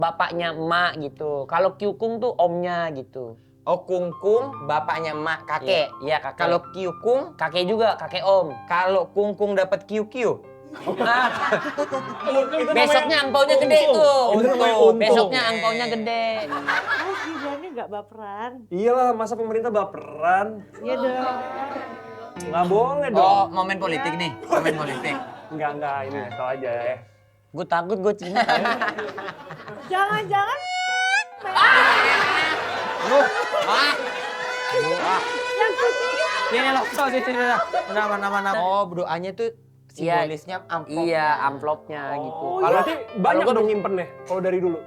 bapaknya emak gitu. Kalau Kyukung tuh omnya gitu. Oh, kungkung bapaknya emak, kakek. Iya, kakek. Kalau Kyukung, Kakek juga, kakek om. kalau kungkung dapat kiu-kiu. Nah, besoknya angpaunya gede tuh. Besoknya angpaunya gede. Oh, Gibrannya nggak baperan. Iyalah, masa pemerintah baperan? Iya dong. Nggak boleh dong. Oh, momen politik nih, momen politik. Enggak, ini asal aja ya. Gue takut gue Cina. Jangan-jangan yang putih. Ini loh, nama. Oh, doanya tuh simbolisnya amplop. Iya, amplopnya gitu. Oh, Kalau berarti banyak gua dong nyimpennya kalau dari dulu.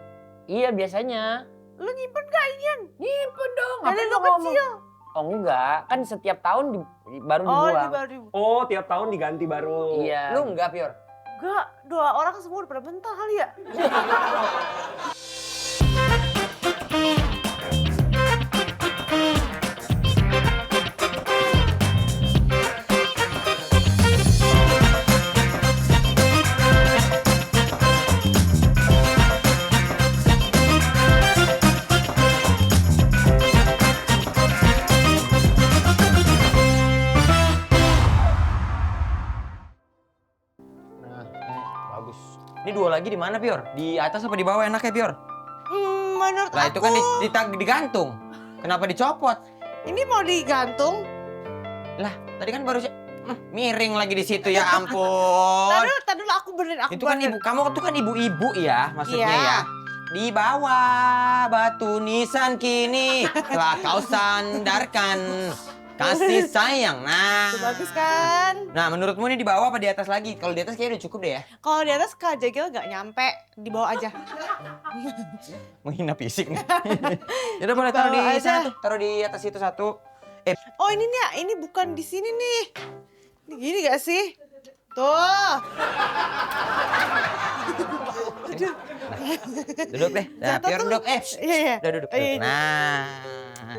iya biasanya. Lu nyimpen gak Ian? Nyimpen dong. Dari lu kecil? Oh enggak, kan setiap tahun baru Oh, dibuang. ini baru. Oh, tiap tahun diganti baru. Iya. Lu enggak, Pior? Enggak, doa orang semua udah pada bentar kali ya. Bagus. Ini dua lagi di mana, Pior? Di atas apa di bawah enaknya, Pior? Menurut Lah aku, itu kan digantung. Kenapa dicopot? ini mau digantung. Lah, tadi kan baru miring lagi di situ ya ampun. Tadi dulu aku benerin, aku Itu kan ibu, kamu tuh kan ibu-ibu ya maksudnya Iya. ya. Di bawah batu nisan kini telah kau sandarkan kasih sayang. Nah. Itu bagus kan? Nah, menurutmu ini di bawah apa di atas lagi? Kalau di atas kayaknya udah cukup deh ya. Kalau di atas Kak Jagel nggak nyampe, di bawah aja. Menghina fisik nih. Ya udah boleh taruh di Bawa sana aja. tuh, taruh di atas itu satu. Oh ini nih, ini bukan di sini nih. Ini gini gak sih? Tuh. Duduk deh. Nah, Jatuh Pior tuh. duduk. Iya, iya. Udah duduk. Iya. Nah,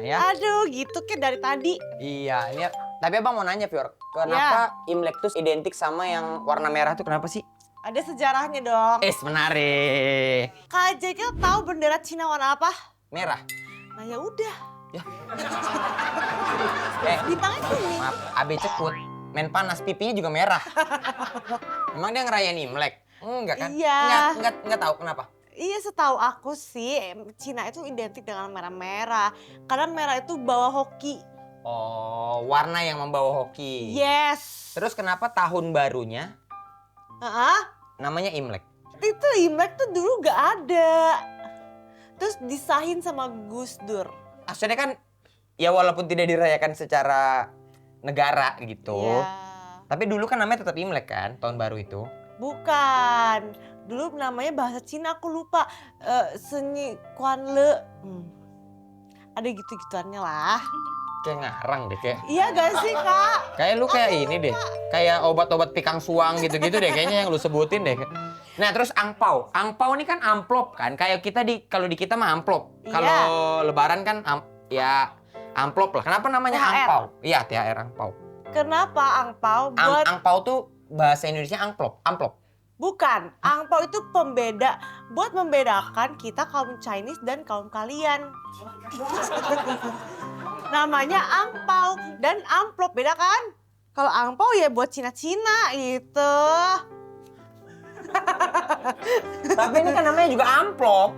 ya. Aduh, gitu kan dari tadi. Iya, ini tapi Abang mau nanya, Pior. Kenapa Imlek tuh identik sama yang warna merah tuh kenapa sih? Ada sejarahnya dong. Menarik. Kak Jagel tahu bendera Cina warna apa? Merah. Nah ya udah. Bintangnya kuning. Maaf, AB Cekut. Main panas, pipinya juga merah. Emang dia ngerayain Imlek? Enggak kan? Iya. Enggak tahu kenapa. Iya, setahu aku sih Cina itu identik dengan merah-merah. Karena merah itu bawa hoki. Oh, warna yang membawa hoki. Yes. Terus kenapa tahun barunya Heeh. namanya Imlek? Itu Imlek tuh dulu gak ada. Terus disahin sama Gus Dur. Maksudnya kan ya walaupun tidak dirayakan secara negara gitu. Iya. Tapi dulu kan namanya tetap Imlek kan, tahun baru itu. Bukan. Dulu namanya bahasa Cina aku lupa. Senyi Kuan Le. Ada gitu-gituannya lah. Kayak ngarang deh kayak. Iya gak sih Kak? Kayak lu kayak ini deh. Kayak obat-obat pikang suang gitu-gitu deh kayaknya yang lu sebutin deh. Nah, terus angpau. Angpau ini kan amplop kan. Kayak kita kalau di kita mah amplop. Iya. Kalau lebaran kan ya amplop lah. Kenapa namanya THR. angpau? Iya, THR angpau. Kenapa angpau buat... Angpau tuh bahasa Indonesia amplop. Amplop. Bukan, angpau itu pembeda. Buat membedakan kita kaum Chinese dan kaum kalian. Namanya angpau dan amplop, beda kan? Kalau angpau ya buat Cina-Cina gitu. Tapi ini kan namanya juga amplop.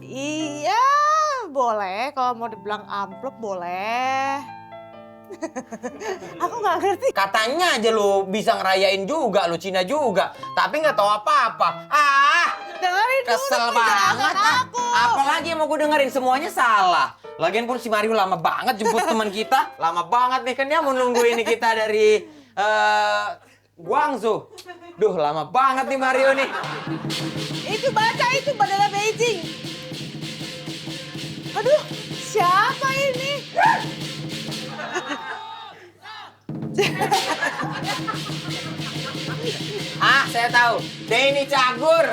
Iya, boleh. Kalau mau dibilang amplop boleh. Aku nggak ngerti. Katanya aja lu bisa ngerayain juga, lu Cina juga. Tapi nggak tahu apa-apa. Dengerin dulu Kesel penjelasan banget. aku. Apalagi yang mau gue dengerin, semuanya salah. Lagian pun si Mario lama banget jemput teman kita. Lama banget nih, kan dia mau nunggu ini kita dari Guangzhou. Duh, lama banget nih Mario nih. Itu baca itu Bandara Beijing. Aduh, siapa ini? Saya tahu. Denny Cagur.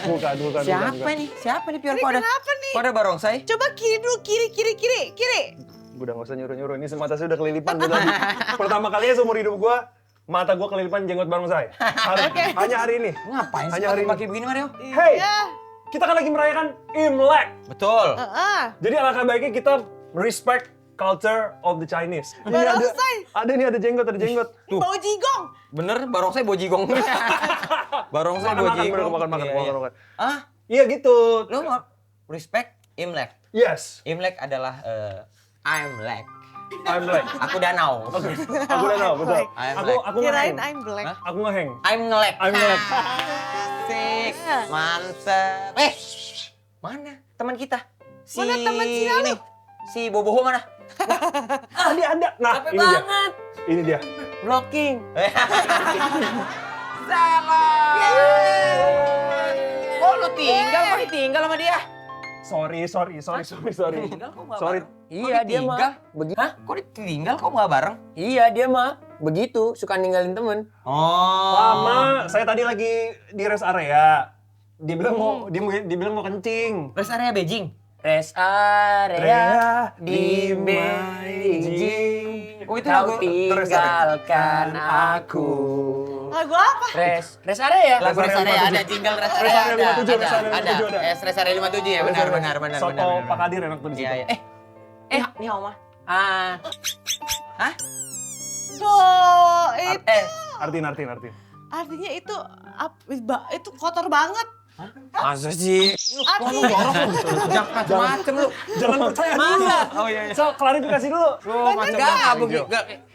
Bukan. Siapa nih? Siapa nih Pior? Ini kenapa nih? Kok ada barongsai? Coba kiri dulu, kiri. Udah nggak usah nyuruh-nyuruh. Ini mata saya udah kelilipan. Pertama kalinya seumur hidup gue, mata gue kelilipan jenggot barongsai. Hanya hari ini. Ngapain sih Hanya hari ini. pakai begini Mario? Hey! Iya. kita kan lagi merayakan Imlek. Betul. Jadi alangkah baiknya kita respect culture of the Chinese. Barongsai. Ada jenggot. Tuh. Bau jigong. Bener, barongsai bojigong. Barongsai bojigong. Makan. Ah, Iya gitu. lu mau respect Imlek. Yes, Imlek adalah Imlek. Imlek. Aku danau. Aku udah tahu, betul. Imlek. Aku Kirain ngeheng. I'm black. Hah? Aku ngeheng. Imlek. Imlek. Asik. Mantep. Mana teman kita? Mana teman Cina lu? Si Boboho mana? Tadi ada. Nah, Capek ini dia. banget. Ini dia. Blocking. Salah. Oh, lu tinggal, kok ditinggal sama dia? Sorry. Tinggal kok nggak Sorry. bareng? Iya, dia mah ditinggal? begitu. Hah? Kok ditinggal kok nggak bareng? Iya, dia mah begitu, suka ninggalin temen. Oh. Lama, saya tadi lagi di rest area. Dia bilang mau kencing. Rest area Beijing. Rest area di Beijing. Beijing. Oh, itu Kau lagu tinggalkan aku. Lagu apa? Rest area. Lagu Rest rest area area ada, 57. tinggal rest Rest area area ada. 57, rest area 57 ada. Rest area 57 ya, benar. Soto Pak Kadir enak tuh di situ. Iya, iya. Nih Oma. Hah? Itu Artin. artinya itu kotor banget. Masa sih? Artinya Jangan macam-macam lu. Jangan percaya dulu. Oh iya. So, klarifikasi dulu. Enggak, begitu.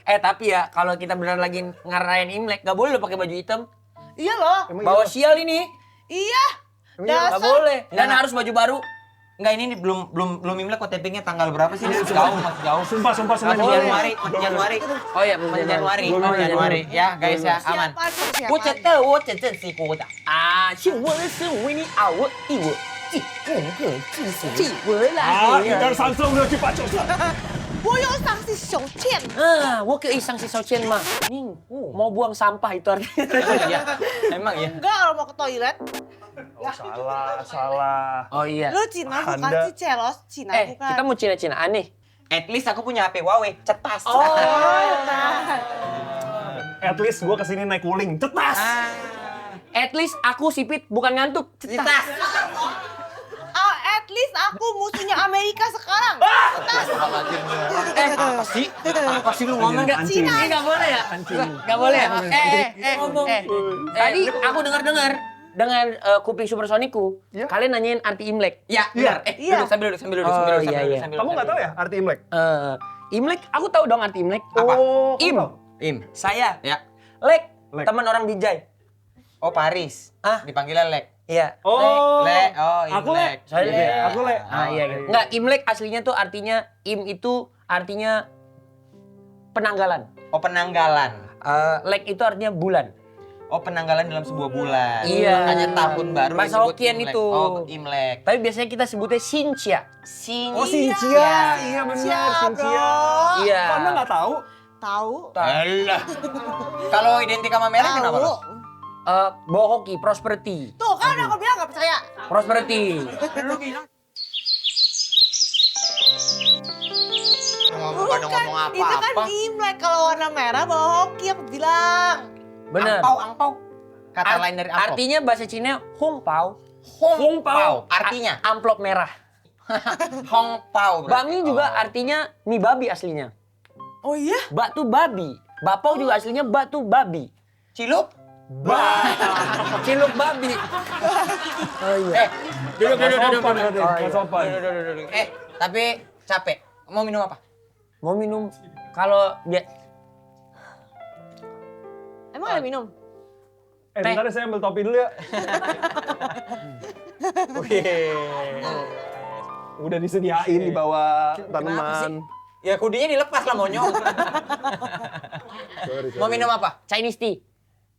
Tapi ya kalau kita beneran lagi ngarayain Imlek, gak boleh lo pakai baju hitam. iya loh. Emang Bawa iya? sial ini. Iya. Gak Dasar. boleh. Dan harus baju baru. Enggak, ini belum Imlek kok tapingnya tanggal berapa sih? Masih jauh. Sumpah. Masih Januari. Oh iya, Masih Januari. Belum. Januari. Ya, guys ya, aman. Siapa? 我觉得我真正是国的啊，是我是为你啊，我一我记我个记是记我 Ah, 来 ikan sansom udah cepat coba. 我有伤是手欠。我可以上洗手间吗？mau buang sampah itu artinya. Iya. Emang ya. Enggak kalau mau ke toilet. Salah. Oh iya. Lu Cina bukan Anda- sih, Celos? Cina bukan. Kita mau Cina-Cinaan nih. At least aku punya HP Huawei, cetas. Oh, At least gue kesini naik wuling. Cetas. at least aku sipit bukan ngantuk. Cetas. Oh, at least aku musuhnya Amerika sekarang. Apa sih? Apa sih lu ngomong enggak? Anjing. Ini nggak boleh ya? Nggak boleh ya? Tadi aku dengar dengan kuping supersonikku, Iya. kalian nanyain arti Imlek. Ya, Iya. benar. Iya. Sambil duduk. Oh, iya. Kamu nggak tahu ya arti Imlek? Imlek, aku tahu dong arti Imlek. Apa? Oh, Im, kamu tahu? Im. saya. Ya. Lek, Lek. teman orang Binjai. Oh, Paris. Ah. Dipanggilnya Lek. Iya. Oh. Lek. Oh, Aku Imlek. Lek. Saya Gitu ya? Lek. Aku Lek. Ah, iya. Nggak, Imlek aslinya tuh artinya, Im itu artinya penanggalan. Oh, penanggalan. Lek itu artinya bulan. Oh, penanggalan dalam sebuah bulan. Iya. Makanya tahun baru Bahasa disebut Hokkien Imlek. itu. Oh, Imlek. Tapi biasanya kita sebutnya Xinjia. Oh, Cynthia. Iya benar, Siap, Cynthia. bro. Iya. Anda nggak tahu? Tahu. Alah. Kalau identik sama merah kenapa Tahu. lo? Bawa hoki, prosperity. Tuh kan aku bilang gak percaya. Prosperity. Lu bilang. Bukan ngomong Itu kan apa-apa. Imlek kalau warna merah bawa hoki aku bilang. Bener. Angpau. Kata lain dari angpau. Artinya bahasa Cina Hongpao. Hongpao. Artinya Amplop merah. Hongpao. Bami juga artinya mie babi aslinya. Oh iya? Bak tuh babi. Bapau juga aslinya bak tuh babi. Cilup. Ciluk babi. Oh iya. Duduk. Nggak sopan. Duduk. Tapi capek. Mau minum apa? Mau minum kalau dia Emang ada minum? Bentar ya, saya ambil topi dulu ya. Udah disediain di bawah tanaman. Ya kudinya dilepas lah monyong. Mau minum apa? Chinese tea.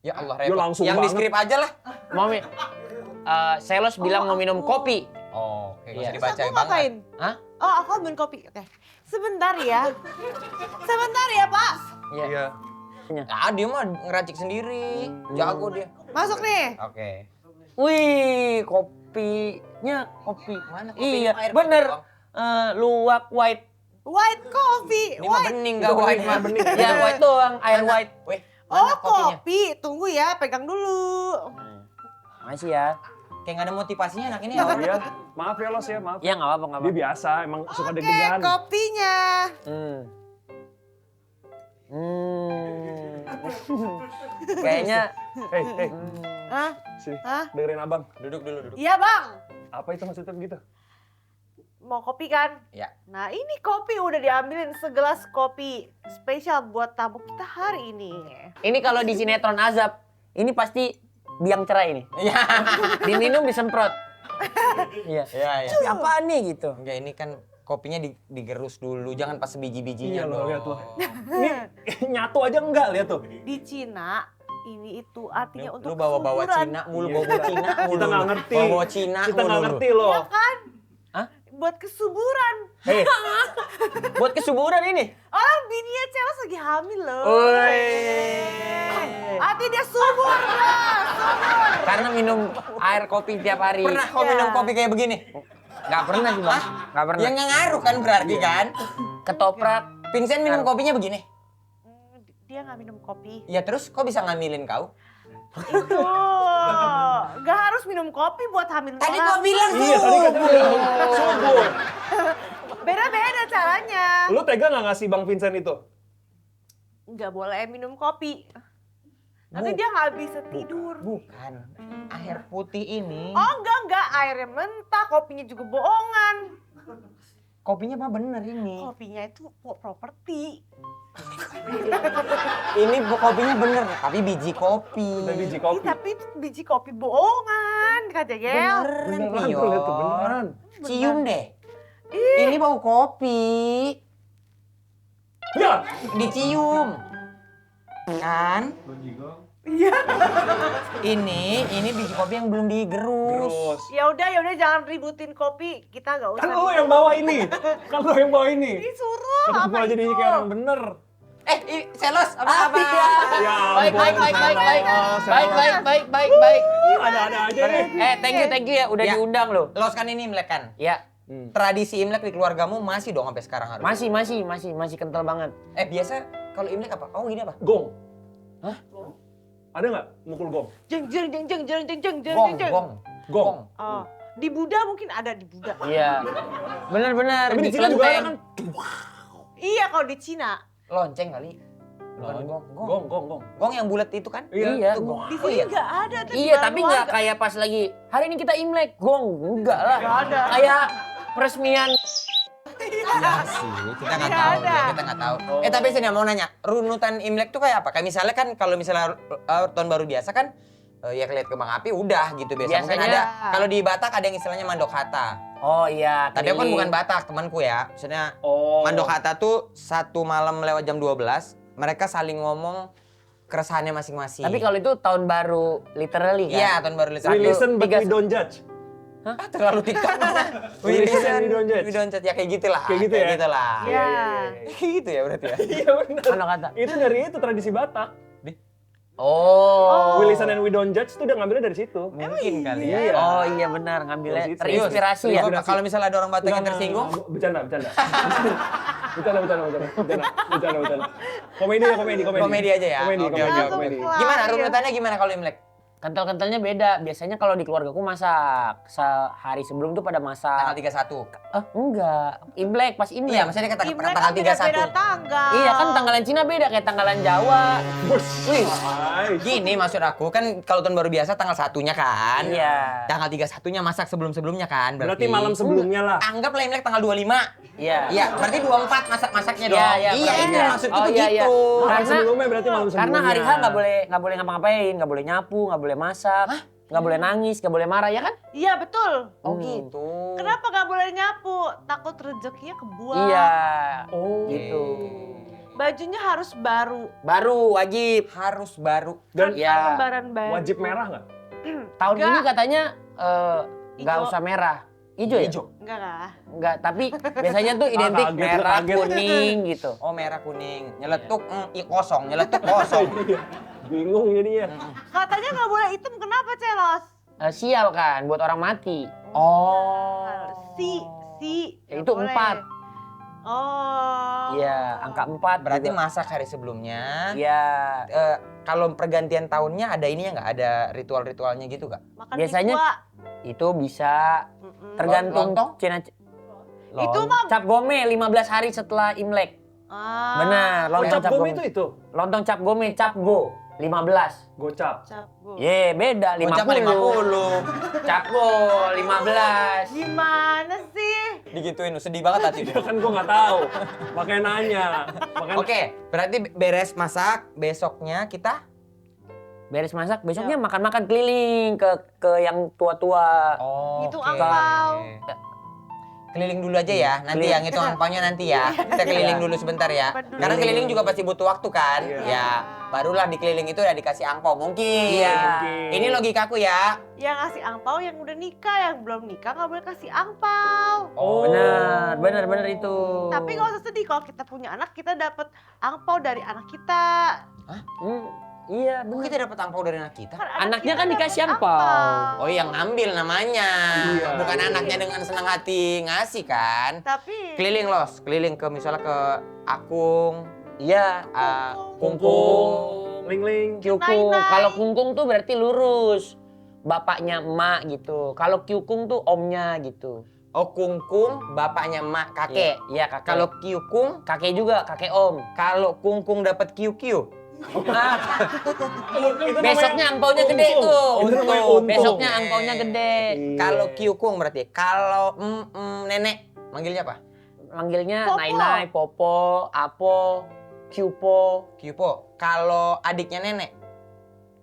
Ya Allah Ya repot. langsung Yang di banget. skrip aja lah. Mau Selos bilang mau minum kopi. Oh, oke. Iya. Bisa dibaca Terus ya aku bang. ngapain? Hah? Oh, aku ambil kopi. Oke. Sebentar ya. Sebentar ya, Pak. Iya. Ah, dia mah ngeracik sendiri. Jago dia. Masuk nih. Oke. Wih, kopinya kopi. Mana kopi? Iya, Air putih bener. doang. Luwak white. White coffee. Ini mah White. bening gak white mah. Ya, white doang, air Mana? white. Weh, Oh, mana kopinya? kopi. Tunggu ya, pegang dulu. Makasih ya. Kayak nggak ada motivasinya anak ini. Oh iya, maaf ya Los ya, maaf. Ya nggak apa-apa, nggak Dia apa-apa. biasa, emang suka Oke, deg-degan. kopinya. Kayaknya Hei, Hah? sini, Hah? dengerin abang. Duduk dulu, duduk. Iya bang. Apa itu maksudnya begitu? Mau kopi kan? Ya. Nah ini kopi udah diambilin segelas kopi spesial buat tamu kita hari ini. ini kalau di sinetron Azab, ini pasti biang cerai ini. Iya. Diminum disemprot. Iya. Iya, iya. Tapi apaan nih gitu? Enggak, ini kan kopinya digerus dulu, jangan pas sebiji-bijinya Iya loh, dong. lihat loh. Ini nyatu aja enggak, lihat tuh. Di Cina ini itu artinya untuk Lu bawa-bawa kesuburan. Cina mulu, Iya, bawa Cina mulu. Kita nggak ngerti. Bawa Cina Kita nggak mulu. ngerti loh. Ya kan? Hah? Buat kesuburan. Hei, buat kesuburan ini. Orang bininya Celos lagi hamil loh. Oi. Hati dia subur lah, subur. Karena minum air kopi tiap hari. Pernah kau Iya. minum kopi kayak begini? Nggak pernah sih bang. Nggak pernah. Ya nggak ngaruh kan berarti kan? Ketoprak. Vincent minum kopinya begini? Dia nggak minum kopi. Ya terus kok bisa ngambilin kau? Itu nggak harus minum kopi buat hamil Tadi orang. kau bilang Iya, tadi kan dia bilang subur. Beda-beda caranya. Lu tega nggak ngasih Bang Vincent itu? Nggak boleh minum kopi. Nanti dia nggak bisa tidur. Bukan. Air putih ini. Oh enggak, airnya mentah, kopinya juga bohongan. Kopinya mah bener ini. Kopinya itu properti. Ini kopinya bener, tapi biji kopi. Udah biji Ih, kopi. tapi itu biji kopi bohongan, Kak Jegel. Beneran, Beneran Pion. tuh, lihat tuh, beneran. Cium deh. Ih. Ini bau kopi. Ya, Dicium. Kan? Iya. Ini biji kopi yang belum digerus. terus. Ya udah jangan ributin kopi. Kita nggak usah. Kan lu yang bawa ini. Kan lu yang bawa ini. disuruh Kenapa apa malah jadi itu? kayak orang bener? Selos, apa? Ya Baik, baik, baik, baik, baik. Selos. Baik, baik. Ada-ada aja nih. Thank you ya udah Ya. diundang loh. Los kan ini Imlek kan? Ya, Tradisi Imlek di keluargamu masih dong sampai sekarang harus? masih kental banget. Biasa kalau Imlek apa? Oh gini apa? Gong. Hah? Ada nggak mukul gong? Jeng. Gong. Gong. Oh, di Buddha mungkin ada di Buddha. Iya. Benar-benar Tapi di Cina juga ada kan? Iya kalau di Cina. Lonceng kali. Bukan. Gong. Gong. Gong yang bulat itu kan? Iya. Itu gong. Di Oh sini iya. nggak ada. tuh, di Iya, tapi Bandung nggak ada. kayak pas lagi hari ini kita Imlek, gong, enggak lah. Nggak ada. Kayak peresmian. Iya sih, kita nggak Nggak tahu. ada. Ya, kita nggak tahu. Tapi sini mau nanya, runutan Imlek tuh kayak apa? Kayak misalnya kan kalau misalnya tahun baru biasa kan ya kelihatan kembang api udah gitu biasa. Mungkin Biasanya- ada kalau di Batak ada yang istilahnya mandok hata. Oh iya, Tapi aku kan keliling. bukan Batak, temanku ya. Maksudnya Oh. mandok hata tuh satu malam lewat jam 12, mereka saling ngomong keresahannya masing-masing. Tapi kalau itu tahun baru literally kan. iya, tahun baru We literally. listen but tiga- we don't judge. Terlalu TikTok mana? We listen, we don't judge. We don't judge. Ya kayak gitulah. Kayak gitu ya? Kayak gitulah. Iya. Kayak gitu ya berarti ya. Iya benar. Mana kata? Itu dari itu tradisi Batak. Oh. We listen and we don't judge tuh udah ngambilnya dari situ. Mungkin kali ya. Iya. Oh iya benar, ngambilnya Dari situ. terinspirasi ya. Coba kalau misalnya ada orang Batak yang Enggak, tersinggung, Bercanda. Bercanda. Komedi aja ya. Komedi. Oke. Langsung Gimana kelar, ya. runutannya gimana kalau Imlek? Kental-kentalnya beda. Biasanya kalau di keluargaku masak. Sehari sebelum tuh pada Tanggal masak. 31. Enggak. Imlek, pas Imlek. Iya, maksudnya kata Imlek tanggal kan beda 31. tanggal. Iya kan tanggalan Cina beda kayak tanggalan Jawa. Wih. Gini maksud aku kan kalau tahun baru biasa tanggal 1-nya kan. Iya. Tanggal 31-nya masak sebelum-sebelumnya kan. Berarti malam sebelumnya lah. Anggaplah Imlek tanggal 25. Iya. Iya, berarti 24 masak-masaknya dong. Iya, iya, Iya, berarti itu iya. maksudku Oh, tuh iya, iya. gitu. Malam Karena- sebelumnya berarti malam sebelumnya. Karena hari H nggak boleh ngapa-ngapain, nggak boleh nyapu, nggak boleh masak, nggak boleh nangis, nggak boleh marah ya kan? Iya betul. Oh gitu. Kenapa nggak boleh nyapu? Takut rezekinya kebuang. Iya. Oh. Gitu. Bajunya harus baru. Baru wajib. Harus baru. Dan Ya. Lembaran baru. wajib merah nggak? Tahun Enggak. ini katanya nggak Ijo. usah merah. Ijo ya? Hijau. Enggak lah. Enggak, tapi biasanya tuh identik kaget, merah, kaget. kuning gitu. Oh merah kuning, nyeletuk kosong, nyeletuk kosong. Iya. Bingung jadinya. Katanya nggak boleh hitam. Kenapa Celos? Sial kan, buat orang mati. Oh. Si. Ya, Nggak itu boleh. 4. Oh. Iya, angka 4. Berarti juga. masak hari sebelumnya. Iya. Kalau pergantian tahunnya ada ininya nggak? Ada ritual-ritualnya gitu nggak? Makan Biasanya- mie kuah. Itu bisa tergantung Lontong? Cina. Itu mah- Cap gome 15 hari setelah Imlek. Ah. Benar, lontong Cap gome itu? Lontong cap gome, cap go 15. Gocap. Cap go. Beda 50. Gocap 50. Cap go 15. Gimana sih? Digituin, sedih banget hati Ya gua. kan gue nggak tahu. Makanya nanya. Makanya Oke, berarti beres masak, besoknya kita Beres masak, besoknya makan-makan keliling ke yang tua-tua. Itu oke. angpau. Keliling dulu aja ya, nanti Keliling. yang itu angpaunya nanti ya. Kita keliling dulu sebentar ya. Peduli. Karena keliling juga pasti butuh waktu kan. Iya. Ya, barulah di keliling itu udah dikasih angpau mungkin. Iya. Mungkin. Ini logikaku ya. Yang ngasih angpau yang udah nikah, yang belum nikah nggak boleh kasih angpau. Oh. Benar itu. Tapi nggak usah sedih kalau kita punya anak, kita dapat angpau dari anak kita. Iya, Kok kita dapat angpau dari anak kita? Kan Anaknya kita kan dikasih dapet angpau. Oh, yang ngambil namanya. Iya. Bukan anaknya dengan senang hati ngasih kan. Tapi Keliling los, keliling ke misalnya ke Akung, Iya, Kungkung. Ling-ling. Kyukung. Nai-nai. Kalau kungkung tuh berarti lurus. Bapaknya emak gitu. Kalau kyukung tuh omnya gitu. Oh, Kungkung, bapaknya emak, kakek. Iya, kakek. Kalau Kyukung, kakek juga, kakek om. kalau Kungkung dapat QQ. Nah, besoknya angpaunya gede tuh. Itu namanya untung. Besoknya angpaunya gede. Iya. Kalau Kyukung berarti. Kalau nenek, manggilnya apa? Manggilnya Popo. Nai-nai, Popo, Apo, Kyupo, Kyupo. Kalau adiknya nenek,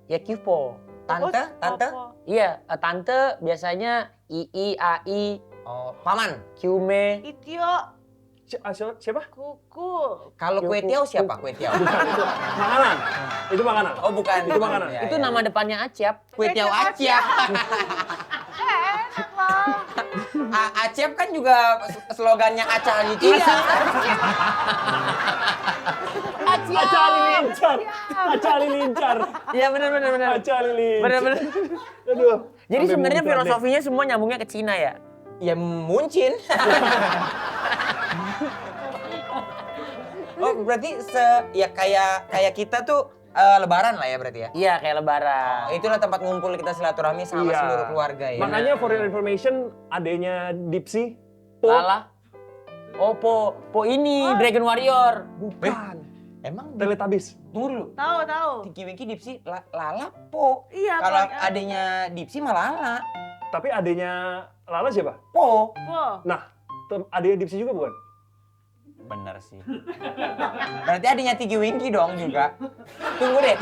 ya Kyupo. tante, tante. Iya, tante biasanya Ii, Ai, Oh, paman. Kyume. Itio, Siapa? kuku. Kalau kue tiaw siapa? Kue tiaw. Makanan. Itu makanan. Oh, bukan. Itu makanan. Ya, Itu ya. nama depannya Acep. Kue tiaw Acep. Enak lah. Acep kan juga slogannya Aca di Cina. Aca Halilintar. Aca Halilintar. Iya benar. Aca Halilintar. Benar. Aduh. Jadi Sampai sebenarnya muncrat deh. filosofinya semua nyambungnya ke Cina ya. Ya muncin. Oh, berarti ya kayak kita tuh lebaran lah ya berarti ya. Iya kayak lebaran. Itulah tempat ngumpul kita silaturahmi sama Iya. seluruh keluarga ya. Makanya for your information, adanya Dipsy, Po. Lala. Oh, po ini Dragon Warrior. Bukan. Emang Teletubbies. tunggu dulu. Tahu. Tinky Winky Dipsy Lala Po. Iya. Kalau paling- adanya Dipsy mah Lala. Tapi adanya Lala siapa? Po. Wah. Nah, adanya Dipsy juga bukan? Bener sih. Berarti adanya Tinky Winky dong juga. Tunggu deh.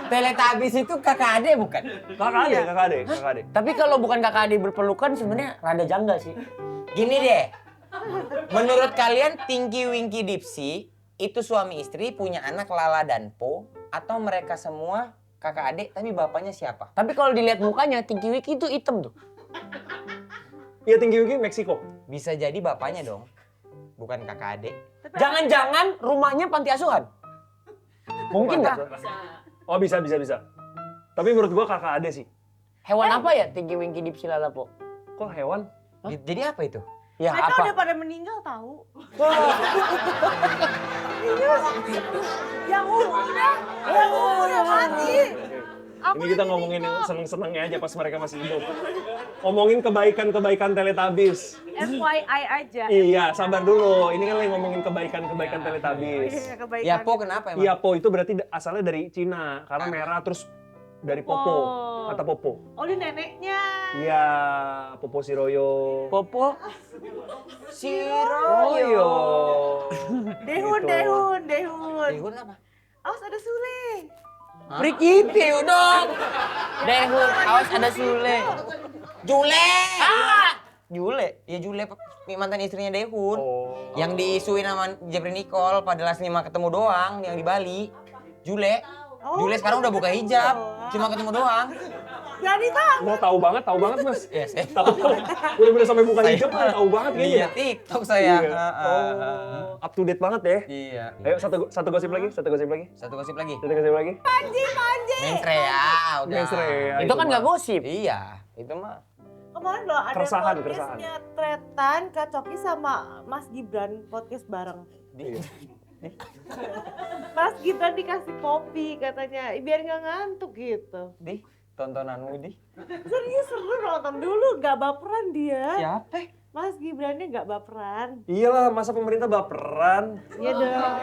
Teletubbies itu kakak adik bukan? Kakak adek. Tapi kalau bukan kakak adik berpelukan sebenarnya rada janggal sih. Gini deh. Menurut kalian Tinky Winky Dipsy itu suami istri punya anak Lala dan Po atau mereka semua kakak adik tapi bapaknya siapa? Tapi kalau dilihat mukanya Tinky Winky itu hitam tuh. Iya, Tinky Winky Meksiko. Bisa jadi bapaknya dong. Bukan kakak adik. Jangan-jangan rumahnya panti asuhan. Mungkin nggak? Oh, bisa. Tapi menurut gua kakak adek sih. Hewan apa ya Tinky Winky Dipsy Lala Po? Kok hewan? Jadi apa itu? Ya Mereka apa? udah pada meninggal tahu. Yang udah mati. Ini kita ngomongin yang seneng-senengnya aja pas mereka masih hidup. Ngomongin kebaikan-kebaikan Teletubbies. FYI aja. Iya, sabar dulu. Ini kan lagi ngomongin kebaikan-kebaikan Teletubbies. Iya, kebaikan. Ya Po kenapa emang? Iya, Po itu berarti asalnya dari Cina. Karena merah terus dari Popo. Oh. Kata Popo. Oh, ini neneknya. Iya, Popo Siroyo. Popo? Siroyo. Dehun. Dehun apa? Awas ada Sule. Prikitiu dong. Dehun, awas ada Sule. Jule. Jule. Ya Jule mantan istrinya Dehun. Oh. Yang diisuin sama Jeffrey Nicole pada last 5 ketemu doang yang di Bali. Jule. Oh, Jule sekarang udah buka hijab. Cuma ketemu doang. Berani tahu. Mau tahu banget Mas. Yes. Tahu. Udah sampai buka hijab kan tahu banget kayaknya. Iya, TikTok saya. Iya. Oh, up to date banget ya. Iya. Ayo satu gosip lagi. Satu gosip lagi. Panji. Mensrea, udah. Mensrea. Itu kan nggak gosip. Iya, itu mah. Kemarin loh ada Keresahan. podcastnya Tretan, Kak Coki sama Mas Gibran podcast bareng. Iya. Mas Gibran dikasih kopi katanya, biar nggak ngantuk gitu. Di tontonanmu di? Serius seru nonton dulu, gak baperan dia. Siapa? Mas Gibrannya gak baperan. Iyalah, masa pemerintah baperan? Iya dong.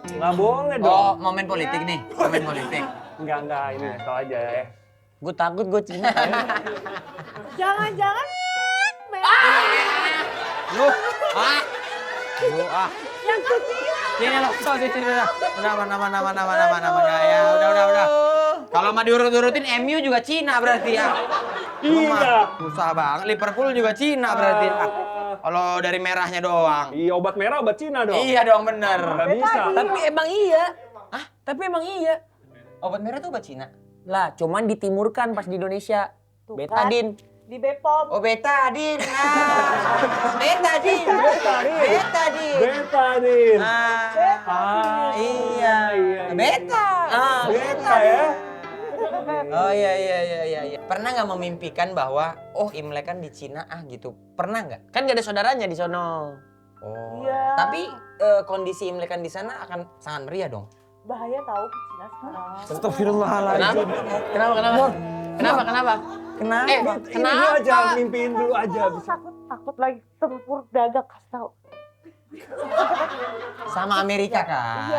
Nggak boleh Oh, dong. momen politik nih, momen politik. Enggak, ini tau aja ya. Gue takut gue Cina. Jangan-jangan Lu, yang kecil. Sini lo, sini lo. Nama. Ya, udah. Kalau mah diurut-urutin MU juga Cina berarti ya. Lu mah Iya. susah banget. Liverpool juga Cina berarti. Kalau dari merahnya doang. Iya, obat merah, obat Cina dong. Iya dong bener. Nggak bisa. Tapi emang iya. Tapi emang iya. Obat merah tuh obat Cina. Lah, cuman ditimurkan pas di Indonesia. Tuh kan. Betadin. Di Bepom. Oh betadin. Betadin. Betadin. Iya. Beta. Beta ya. Oh iya. Pernah nggak memimpikan bahwa Imlek kan di Cina gitu? Pernah nggak? Kan gak ada saudaranya di sono. Oh. Iya. Tapi kondisi Imlekan di sana akan sangat meriah dong. Bahaya tahu ke Cina sekarang. Astagfirullahaladzim. Kenapa? Kenapa? Ini dulu aja, mimpiin dulu aja. Takut lagi tempur dagang, kasih tahu. Sama Amerika kan?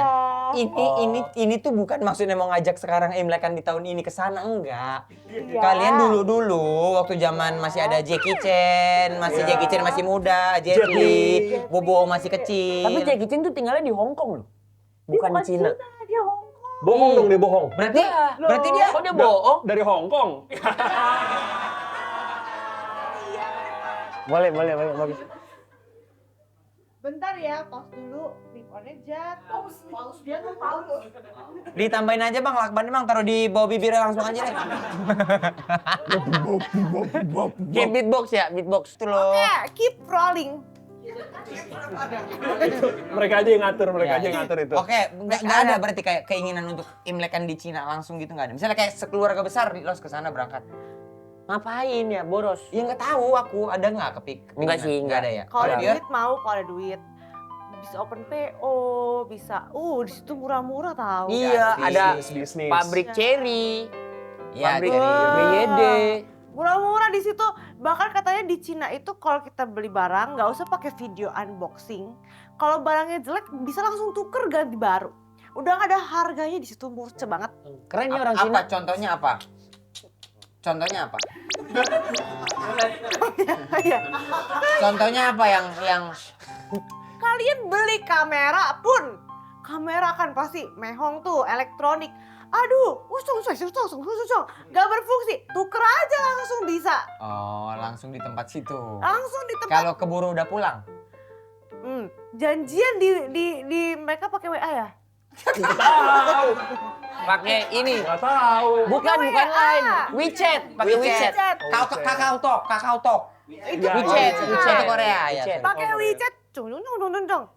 Iya. Ini tuh bukan maksudnya mau ngajak sekarang Imlekan di tahun ini ke sana, enggak. Iya. Kalian dulu waktu zaman masih ada Jackie Chan, Iya. Jackie Chan masih muda, Jet Jet Li, Li. Bobo masih kecil. Tapi Jackie Chan tuh tinggalnya di Hong Kong loh. Bukan di Cina. Dia Hongkong. Bohong dong dia bohong. Berarti dia Kok dia bohong? Dari Hong Kong. Boleh, bagus. Bentar ya, pause dulu. Clip-onnya jatuh. Pause dia tuh pause. ditambahin aja Bang lakbannya Bang, taruh di bawah bibirnya langsung aja deh. Kayak beatbox ya, beatbox. Itu loh. Oke, keep rolling. Mereka aja yang ngatur, itu. Oke, nggak ada berarti kayak keinginan untuk Imlekan di Cina langsung gitu nggak ada. Misalnya kayak sekeluarga besar los ke sana berangkat. Ngapain ya, boros? Ya nggak tahu aku ada nggak kepinginan? Enggak sih, nggak ada ya. Kalau ada Biar- duit mau, kalau ada duit. Bisa open PO, bisa. Di situ murah-murah tahu. Iya, bisnis, ada bisnis. pabrik cherry, Iya, pabrik jadi BYD. Murah-murah di situ. Bahkan katanya di Cina itu kalau kita beli barang nggak usah pakai video unboxing. Kalau barangnya jelek bisa langsung tuker ganti baru. Udah nggak ada harganya di situ, murce banget. Keren ya orang Cina. apa? Contohnya apa? Contohnya apa? Iya. Contohnya apa yang Kalian beli kamera pun, kamera kan pasti mehong tuh, elektronik. Aduh, usung, gak berfungsi. Tuker aja langsung bisa. langsung di tempat situ. Langsung di tempat. Kalau keburu udah pulang. Janjian di mereka pakai WA ya? Tahu. Pakai ini. Nggak tahu. Bukan lain. WeChat, pakai WeChat. Kakao Talk. Itu Ya, WeChat, Itu WeChat. Korea ya. WeChat. pakai WeChat, cung,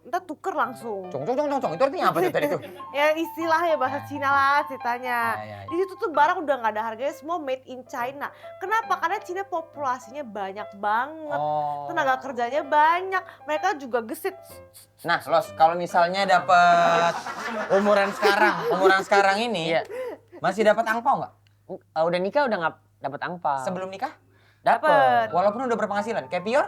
ntar tuker langsung. Cong. Itu artinya apa tuh tadi tuh? Ya istilahnya bahasa Cina lah ceritanya. Ya. Di situ tuh barang udah nggak ada harganya, semua made in China. Kenapa? Karena Cina populasinya banyak banget, tenaga kerjanya banyak, mereka juga gesit. Nah, Los, kalau misalnya dapat umuran sekarang ini, Iya. masih dapat angpau nggak? Udah nikah udah nggak dapat angpau. Sebelum nikah? Dapet. Walaupun udah berpenghasilan, kayak Pior?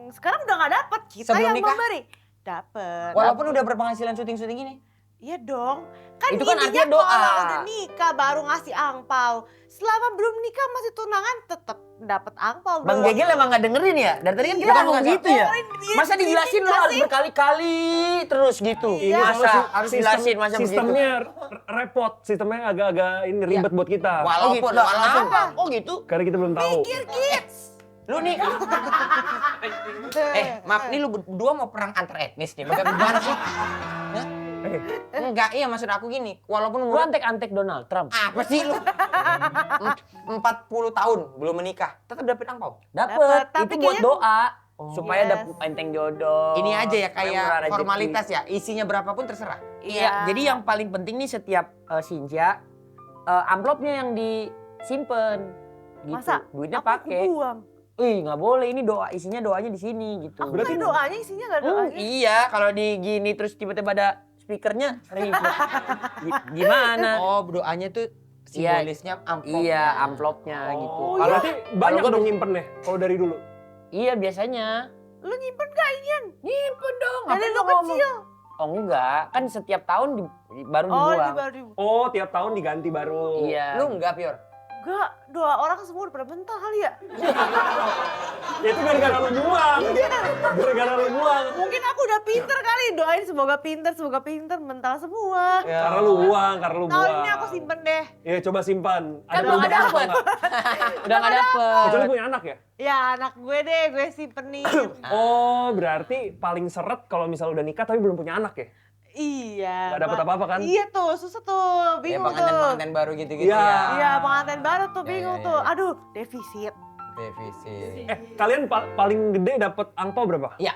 Sekarang udah nggak dapet, kita Sebelum yang nikah? memberi. Dapet. Walaupun udah berpenghasilan syuting ini. Iya dong. Kan Itu kan intinya artinya doa. kalau udah nikah baru ngasih angpau. Selama belum nikah masih tunangan tetap dapat angpau. Bang Gegel emang nggak dengerin ya? Dari tadi kan kita Bukan, ngomong bukan. gitu ya? Iya, Masa dijelasin lo harus berkali-kali terus gitu? Iya. Masa harus dijelasin masa begitu? Sistemnya repot, sistemnya agak-agak ini ribet buat kita. Walaupun, Lah, walaupun. kenapa? Oh gitu? Karena kita belum tahu. Pikir kids. Lu nih. Maaf, nih lu berdua mau perang antar etnis nih. Bagaimana sih? Hah? Enggak, iya maksud aku gini. Walaupun Lu umur antek-antek Donald Trump. apa sih lu? 40 tahun belum menikah, tetap dapet angpau. Dapet, Dapet, tapi itu buat kayaknya- doa. Supaya Yes. dapet enteng jodoh. Ini aja ya supaya murah kayak rezeki. formalitas ya. Isinya berapapun terserah. Iya, jadi yang paling penting nih setiap Sinja, amplopnya yang disimpan. Gitu. Masa? Duitnya Aku pakai. buang. Ih, nggak boleh, ini doa, isinya doanya di sini gitu. Aku kan doanya isinya gak doanya. Iya, kalau di gini terus tiba-tiba ada speakernya ribet. Gimana? Oh, doanya tuh Simbolisnya amplop. Iya, amplopnya gitu. Oh, Kalau berarti banyak gua dong nyimpennya kalau dari dulu. iya biasanya. Lu nyimpen gak inian? Nyimpen dong. Dari ngapain lu lo ngomong? kecil? Oh enggak, kan setiap tahun baru Oh, dibuang. di baru. Oh, tiap tahun diganti baru. Iya. Lu enggak, Pior? Enggak, 2 orang semua udah pada mental kali ya. Ya itu gara-gara lu buang. Gara-gara lu buang. Mungkin aku udah pinter kali, doain semoga pinter, mental semua. Karena lu buang, karena lu Tahun buang. ini aku simpen deh. Ya coba simpan. Kan udah nggak perubahan dapet. apa nggak? Udah nggak dapet. Kecuali punya anak ya? Ya anak gue deh, gue simpenin. Oh, berarti paling seret kalau misal udah nikah tapi belum punya anak ya? Iya. Nggak dapet apa-apa kan? Iya tuh, susah tuh, Ya bingung tuh. pengantin-pengantin baru gitu-gitu Iya. ya. Iya, pengantin baru tuh Ya, bingung ya, tuh. ya. Aduh, defisit. Defisit. Kalian paling gede dapet angpau berapa? Ya,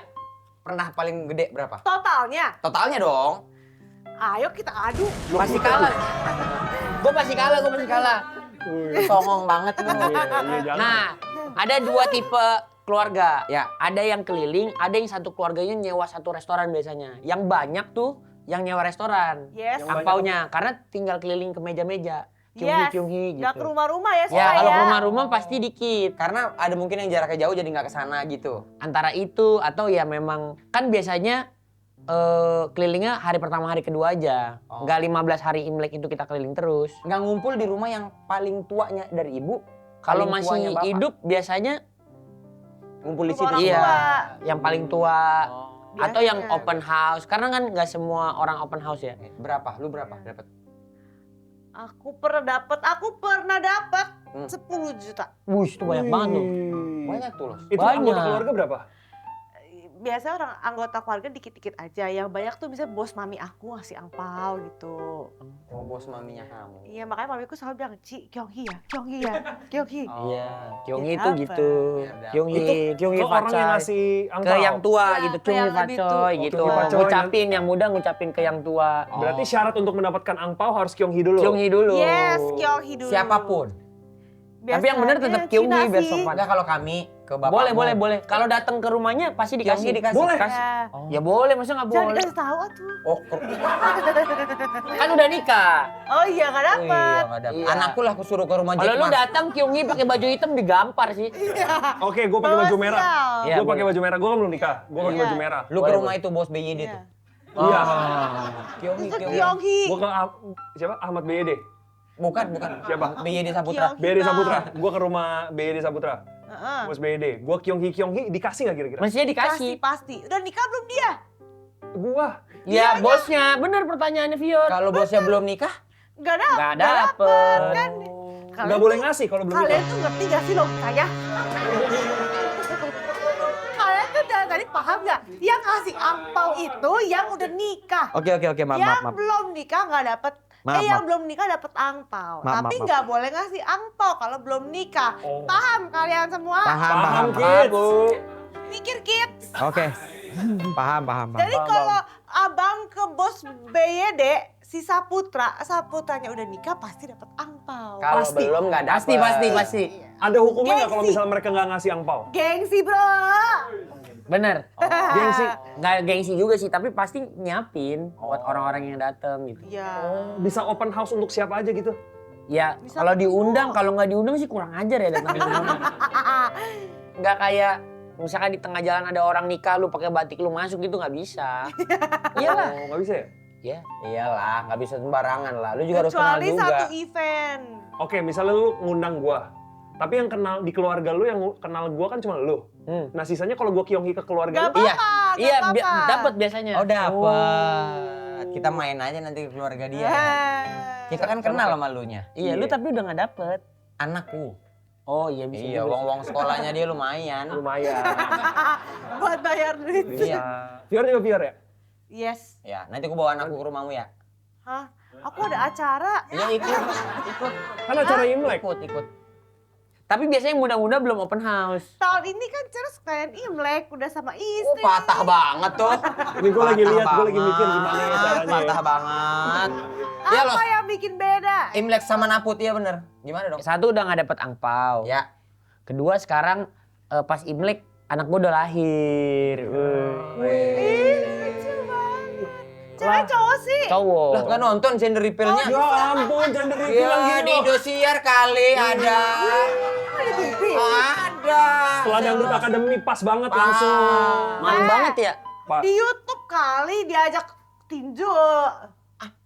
pernah paling gede berapa? Totalnya, Totalnya dong. ayo kita adu. Pasti kalah. Gue pasti kalah. Wih. Songong banget lu. Iya, jangan. Nah, ada 2 tipe keluarga. Ya. Ada yang keliling, ada yang satu keluarganya nyewa satu restoran biasanya. Yang banyak tuh yang nyewa restoran. Yes. Yang Angpaunya, karena tinggal keliling ke meja-meja. Yes. Kyunghi Nggak ke gitu. rumah-rumah ya, Ya, supaya. kalau ke rumah-rumah pasti dikit. Karena ada mungkin yang jaraknya jauh jadi nggak kesana gitu. Antara itu atau ya memang kan biasanya kelilingnya hari pertama hari kedua aja. Oh. Nggak 15 hari Imlek itu kita keliling terus. Nggak ngumpul di rumah yang paling tuanya dari ibu. Kalau paling tuanya masih bapak. hidup biasanya Ngumpul di Sama situ. orang iya, tua. yang paling tua Oh. atau yang Biasanya. open house. Karena kan nggak semua orang open house ya. Berapa? Lu berapa dapat? Aku pernah dapat Hmm. 10 juta. Wush, itu banyak banget tuh. Banyak tuh loh. Itu Banyak. anggota keluarga berapa? Biasanya orang anggota keluarga dikit-dikit aja. Yang banyak tuh bisa bos mami aku ngasih angpau gitu. Oh, bos maminya kamu. Iya, makanya mamiku selalu bilang, Ci, Kyunghi ya, Kyunghi ya, Kyunghi. Oh. Iya, Kyunghi Ya, itu apa? gitu. Ya, apa? Kyunghi Ke orang yang Facai. ngasih angpau. Ke yang tua Ya, gitu, ke Kyunghi yang lebih tua. Facai Oh, gitu. Kyunghi Facai. Ngucapin yang muda ngucapin ke yang tua. Oh. Berarti syarat untuk mendapatkan angpau harus Kyunghi dulu. Kyunghi dulu. Yes, Kyunghi dulu. Siapapun. Tapi yang benar tetap Kyunghi Cina biar sih. sopan. Enggak kalau kami ke bapak. Boleh. Kalau datang ke rumahnya pasti Kyunghi dikasih. dikasih. Boleh. Kasih. Ya. Ya boleh, masa nggak Jangan boleh? dikasih tahu atuh. Oh, Kan udah nikah. Oh iya, nggak iya, dapet. nggak dapet. Iya. Anakku lah aku suruh ke rumah Kalau Jack lu Ma. datang Kyunghi pakai baju hitam digampar sih. Oke, gue pakai baju merah. Iya, Gue pakai boleh. baju merah. Gue kan belum nikah. Gue pakai Iya. baju merah. Lu ke Boleh, rumah itu bos BYD Iya. tuh. Iya. Kyunghi, Ke Kyunghi. Kyunghi. Gue ke siapa? Ahmad BYD. Bukan. Siapa? BYD Saputra. Kyunghi. BYD Saputra. Gue ke rumah BYD Saputra. Heeh. Bos BYD. Gue Kyunghi dikasih nggak kira-kira? Mestinya Kasih dikasih. pasti. Udah nikah belum dia? Gua. Ya bosnya, bener pertanyaannya Fior. Kalau bosnya belum nikah, Nggak dapet. Nggak dapet. Kan. Nggak boleh ngasih kalau belum Kalian nikah. tuh ngerti gak sih logikanya? Kalian tuh dari tadi paham nggak? Yang ngasih angpau itu yang udah nikah. Oke, Yang belum nikah nggak dapet. Maaf, yang maaf. belum nikah dapet angpau. Maaf, Tapi maaf. nggak boleh ngasih angpau kalau belum nikah. Oh. Paham kalian semua? Paham, kids. Mikir kids. Oke. Paham. Jadi kalau abang ke bos BYD, si Saputranya udah nikah pasti dapet angpau. Kalau Pasti. belum nggak dapet. Pasti. Ada hukumnya nggak kalau Gengsi. misalnya mereka nggak ngasih angpau? Gengsi bro. Bener. Gengsi. Nggak gengsi juga sih, tapi pasti nyiapin buat orang-orang yang datang gitu. Ya. Bisa open house untuk siapa aja gitu? Ya Bisa kalau betul. diundang, kalau nggak diundang sih kurang ajar ya datang ke rumah. Nggak kayak misalkan di tengah jalan ada orang nikah lu pakai batik lu masuk gitu nggak bisa. Iyalah. Oh, nggak bisa ya? Ya. Iyalah, nggak bisa sembarangan lah. Lu juga harus kenal Kecuali juga. satu event. Oke, misalnya lu ngundang gua. Tapi yang kenal di keluarga lu yang kenal gua kan cuma lu. Nah, sisanya kalau gua Kyunghi ke keluarga Gak lu, apa-apa. Iya, gak apa-apa. dapat biasanya. Oh, dapet. Kita main aja nanti ke keluarga dia. Kita kan kenal sama lu nya. Iya, lu tapi udah nggak dapet. Anakku. Oh iya bisa. Iya, juga. wong-wong sekolahnya dia lumayan. lumayan. Buat bayar duit. Iya. Fior juga Fior ya? Yes. Ya, nanti aku bawa anakku ke rumahmu ya. Hah? Aku ada acara. Ya ikut. Kan acara Imlek. Ikut. Tapi biasanya yang muda-muda belum open house. Tahun ini kan terus kalian Imlek udah sama Oh, istri. patah banget tuh. Ini gua lagi Patah lihat, gua lagi mikir banget, gimana ya caranya. Patah banget. Ya loh, Apa yang bikin beda? Imlek sama Naput ya bener. Gimana dong? Satu udah nggak dapet angpau. Ya. Kedua sekarang pas Imlek anak gue udah lahir. Ih, lucu banget. cewek cowok sih? Cowok. Lah nggak nonton gender reveal-nya? Ya ampun, jangan reveal Ya gini di loh. Indosiar kali ada. Ada TV. Ada. Setelah Dangdut Academy pas banget langsung. Malu banget ya. Pak, Di YouTube kali diajak tinju.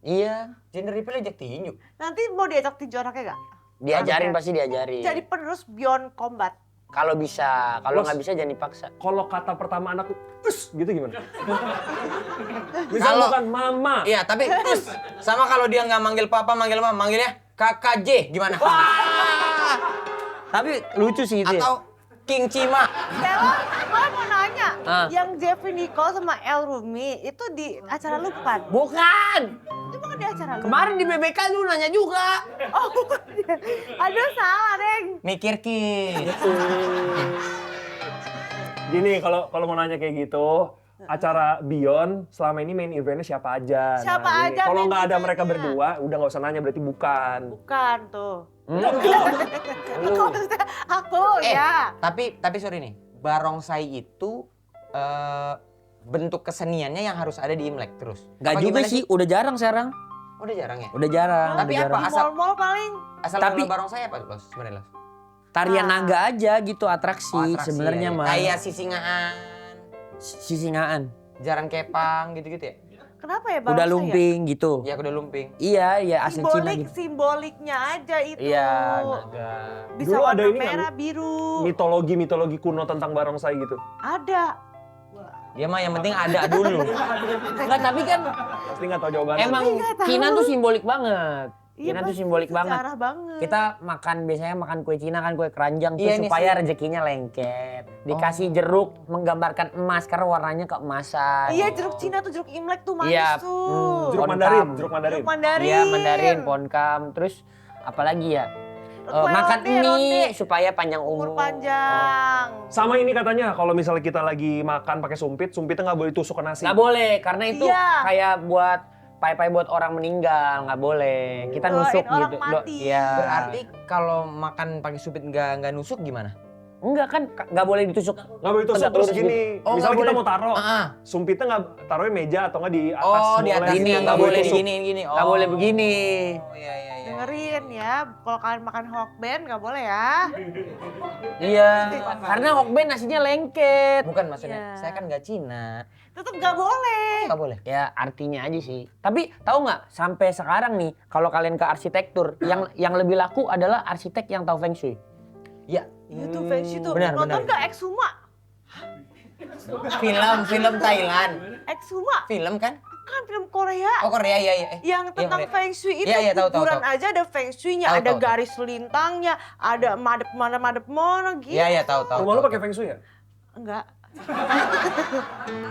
Iya. Gender reveal ajak tinju. Nanti mau diajak tinju anaknya gak? Diajarin Oke. pasti diajarin. Jadi penerus Beyond Combat. Kalau bisa, kalau Bos. nggak bisa jangan dipaksa. kalau kata pertama anakku, gitu gimana? Misal Kalau- bukan mama. Iya, tapi terus sama kalau dia nggak manggil papa, manggil mama, manggilnya Kakak J gimana? Tapi lucu sih itu ya. Atau King Cima. Stella, gue mau nanya, Ah. yang Jeffrey Nicole sama El Rumi itu di acara lu bukan? Bukan. Itu bukan di acara lu? Kemarin di BBK lu nanya juga. Oh, bukan. Aduh salah, Deng. Mikir Ki. Gini, kalau mau nanya kayak gitu, acara Beyond selama ini main eventnya siapa aja? Siapa gini, aja kalau main nggak ada mereka eventnya? berdua, udah nggak usah nanya berarti bukan. Bukan tuh. Lu. Aku ya. Tapi sorry nih, barongsai itu bentuk keseniannya yang harus ada di Imlek terus. Gak Apa juga gimana sih, udah jarang sekarang. Udah jarang ya? Udah jarang. Tapi udah apa? jarang. Di mall-mall paling. Asal Tapi- mula barongsai apa Los? Sebenarnya Los? Tarian Ah. naga aja gitu atraksi, Oh, atraksi, sebenarnya ya, ya. mah. Kayak sisingaan, Sisingaan. jaran kepang gitu-gitu ya? Kenapa ya Kuda barongsai ya? lumping gitu. Ya kuda lumping. Iya, iya asli Cina gitu. Simboliknya aja itu. Iya, naga. Bisa Dulu warna ada ini nggak, merah, biru. Mitologi kuno tentang barongsai gitu. Ada. Dia mah yang penting ada dulu. Enggak, tapi kan Pasti nggak tahu jawabannya. emang nggak tahu. Cina tuh simbolik banget. Iya, Cina tuh pasti simbolik banget. sejarah banget. Kita biasanya makan kue Cina kan kue keranjang tuh Iya, ini supaya sih. rezekinya lengket. Dikasih jeruk menggambarkan emas karena warnanya keemasan. Iya, jeruk Cina tuh jeruk Imlek tuh manis Iya, tuh. Jeruk Ponkam. Mandarin, jeruk Mandarin. Jeruk Mandarin. Iya, Mandarin, ponkam, terus apalagi ya? Kue Makan ronde, mie ronde. supaya panjang Umur umur. panjang. Sama ini katanya, kalau misalnya kita lagi makan pakai sumpitnya nggak boleh tusuk ke nasi. Nggak boleh, karena itu Iya. kayak buat pai-pai buat orang meninggal, nggak boleh. Kita Doain nusuk orang gitu. mati. Iya. Berarti kalau makan pakai supit nggak nusuk gimana? Enggak kan, nggak boleh ditusuk. Nggak boleh tusuk Tegak terus lurus gini. Oh, misalnya nggak kita boleh. mau taruh, Ah. sumpitnya nggak taruhnya meja atau nggak di atas. Oh, di boleh. atas Gini, ini nggak nggak boleh boleh diginiin gini. Nggak boleh begini. Oh iya iya iya. Dengerin ya, kalau kalian makan hokben nggak boleh ya. Iya. Karena hokben nasinya lengket. Bukan maksudnya, Iya. saya kan nggak Cina. Tetep nggak boleh. Nggak boleh. Ya artinya aja sih. Tapi tahu nggak sampai sekarang nih kalau kalian ke arsitektur yang lebih laku adalah arsitek yang tahu feng shui. Ya, Itu feng shui tuh. benar, Nonton benar. nggak Exuma? film Thailand. Exuma Film kan? kan film Korea. Oh Korea iya iya. Yang tentang Korea. feng shui itu Iya, iya, tahu, tahu, kuburan tahu. aja ada feng shui-nya, Tahu, ada tahu, garis lintangnya, ada madep mono gitu. Iya iya tahu tahu. Rumah lu tahu. pakai feng shui ya? Enggak.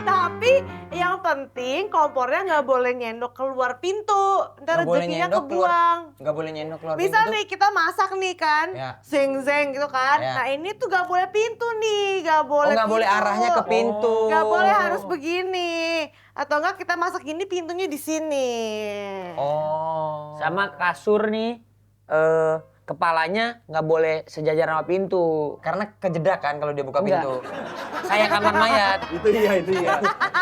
Tapi yang penting kompornya nggak boleh nyendok keluar pintu, ntar Nggak boleh rezekinya nyendok kebuang. Nggak boleh nyendok keluar Misal pintu. nih kita masak nih kan, Ya. zeng gitu kan. Ya. Nah ini tuh nggak boleh pintu nih, nggak Oh boleh. nggak boleh pintu. arahnya ke pintu. Nggak boleh harus begini. Atau enggak kita masak gini pintunya di sini. Oh. Sama kasur nih kepalanya nggak boleh sejajar sama pintu. Karena kejedak kan kalau dia buka Enggak. pintu. Kayak kamar mayat. Itu iya.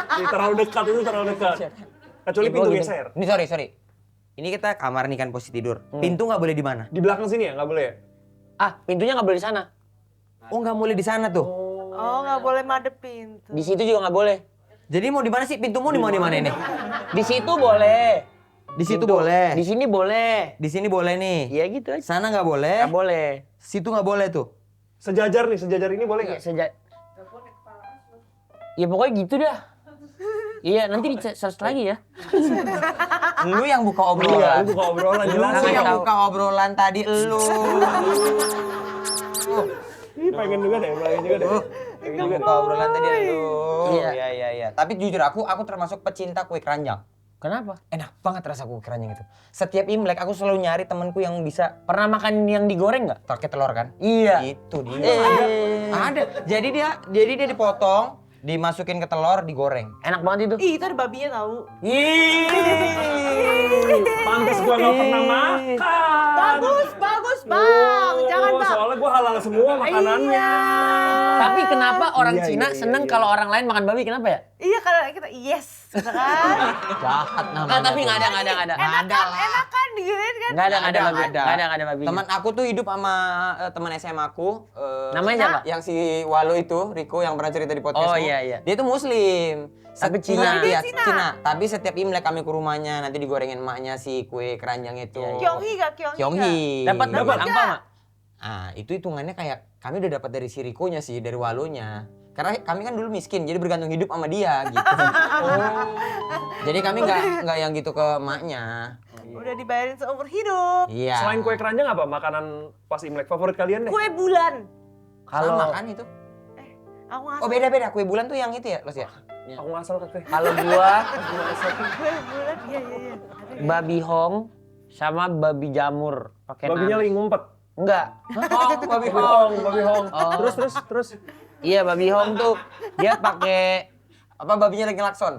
Ini terlalu dekat, itu terlalu dekat. Kecuali Gitu, pintu gitu. geser. Ini sorry. Ini kita kamar nih kan posisi tidur. Hmm. Pintu nggak boleh di mana? Di belakang sini ya, nggak boleh ya? Ah, pintunya nggak boleh di sana. Oh nggak boleh di sana tuh. Oh nggak boleh madep pintu. Di situ juga nggak boleh. Jadi mau di mana sih? Pintumu di mana ini? Di situ boleh. Di situ Pintu. boleh. Di sini boleh. Di sini boleh nih. Iya gitu aja. Sana nggak boleh. Nggak boleh. Situ nggak boleh tuh. Sejajar ini boleh Iya, nggak? Ya pokoknya gitu dah. Iya, nanti di-search lagi ya. Lu yang buka Iya, obrolan. lu buka obrolan Lu jelas. Jangan yang tahu. buka obrolan tadi lu. Ih, pengen juga deh. Yang buka obrolan tadi lu. Iya. Iya. Tapi jujur aku termasuk pecinta kue keranjang. Kenapa? Enak banget rasa kue keranjang itu. Setiap Imlek aku selalu nyari temanku yang bisa Pernah makan yang digoreng nggak? pakai telur kan? Iya. Itu dia. Ada. Jadi dia dipotong, dimasukin ke telur, digoreng. Enak banget itu. Ih itu ada babinya tahu. Pantes gua nggak pernah makan. Bagus bang. Jangan bang. Soalnya gua halal semua makanannya. Iya. Tapi kenapa orang Iya, Cina iya, seneng iya. kalau orang lain makan babi? Kenapa ya? Iya kalau kita yes, gitu kan. Jahat namanya. Tapi nggak ada. Enak kan digituin kan. Nggak ada babi. Ada. Nggak ada babi. Teman aku tuh hidup sama teman SMA aku. Namanya siapa? Yang si Walu itu, Riko yang pernah cerita di Oh, podcast. iya. Dia tuh Muslim. Tapi Cina. Iya, Cina. Tapi setiap Imlek kami ke rumahnya, nanti digorengin emaknya si kue keranjang itu. Kyonghi gak? Kyonghi. Dapat angpa nggak? Ah, itu hitungannya kayak kami udah dapat dari si Rikonya sih, dari Walunya. Karena kami kan dulu miskin, jadi bergantung hidup sama dia gitu. Jadi kami nggak yang gitu ke emaknya. Udah dibayarin seumur hidup. Iya. Selain kue keranjang apa makanan pas Imlek favorit kalian deh? Kue bulan. Sama kan itu. Aku ngasih Oh beda-beda, kue bulan tuh yang itu ya, Los ya? Aku ngasal katanya. Kalau gua kue bulan. Iya. babi hong sama babi jamur pakai Babinya lagi ngumpet. Enggak. Oh, babi Babi hong. Oh. Terus. Iya, babi hong tuh dia pakai Apa babinya lagi ngelakson?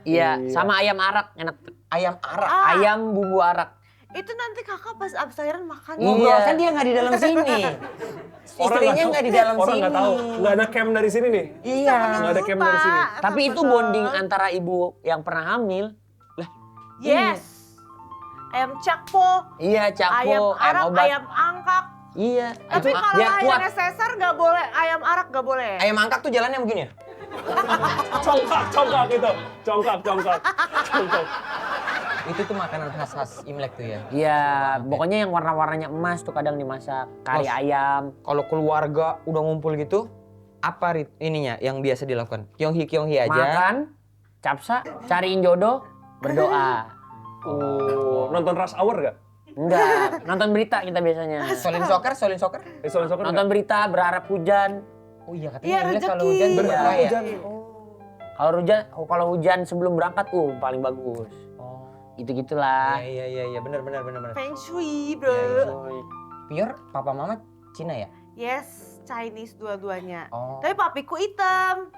iya, sama ayam arak enak. Ayam arak. Ayam bumbu arak. Itu nanti kakak pas abis lahiran makan. Ngobrol kan dia nggak di dalam sini. Istrinya nggak di dalam Orang sini. nggak tahu. Nggak ada cam dari sini nih. Iya. Nggak ada cam dari sini. Tapi itu bonding antara ibu yang pernah hamil. Yes. Ayam cakpo, Iya, ayam capo, arak, obat. ayam angkak. Iya, Tapi itu kalau biar kuat. ayamnya sesar nggak boleh, ayam arak nggak boleh. Ayam angkak tuh jalannya begini ya? Congkak itu. Congkak. Itu tuh makanan khas Imlek tuh ya. Iya, pokoknya yang warna-warnanya emas tuh kadang dimasak. Kari Mas. ayam. Kalau keluarga udah ngumpul gitu, apa ininya yang biasa dilakukan? Kyonghi aja. Makan, capsa, cariin jodoh, berdoa. Oh, nonton Rush Hour gak? Enggak, nonton berita kita biasanya. Solin soccer. Soalnya soccer Nonton berita, berharap hujan. Oh iya katanya Iya, Imlek kalau rezeki. hujan berkah berkah ya. hujan. Kalau hujan sebelum berangkat, paling bagus. Oh. Gitu-gitulah. Iya, benar. Feng Shui, Iya, bro. Pure papa mama Cina ya? Yes, Chinese dua-duanya. Oh. Tapi papiku hitam.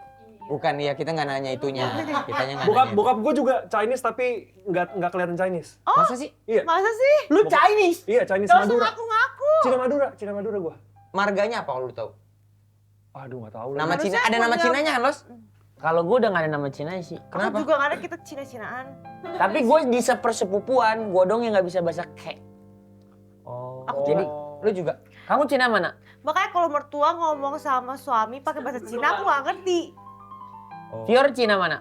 Bukan ya, kita nggak nanya itunya. Kitanya nggak nanya. Bokap gue juga Chinese tapi nggak kelihatan Chinese. Masa sih? Iya. Masa sih? Lu Chinese? Iya, Chinese Gak usah Madura. ngaku-ngaku. Cina Madura gue. Marganya apa kalau lu tahu? Aduh, nggak tahu. Nama Harusnya Cina, ada nama punya- Cinanya kan, Los? Kalau gue udah gak ada nama Cina sih. Aku juga nggak ada, kita Cina-Cinaan. Tapi gue di sepersepupuan, gue dong yang gak bisa bahasa ke. Oh. Aku Jadi, Lu juga? kamu Cina mana? Makanya kalau mertua ngomong sama suami pakai bahasa Cina, aku nggak ngerti. Oh. Fior Cina mana?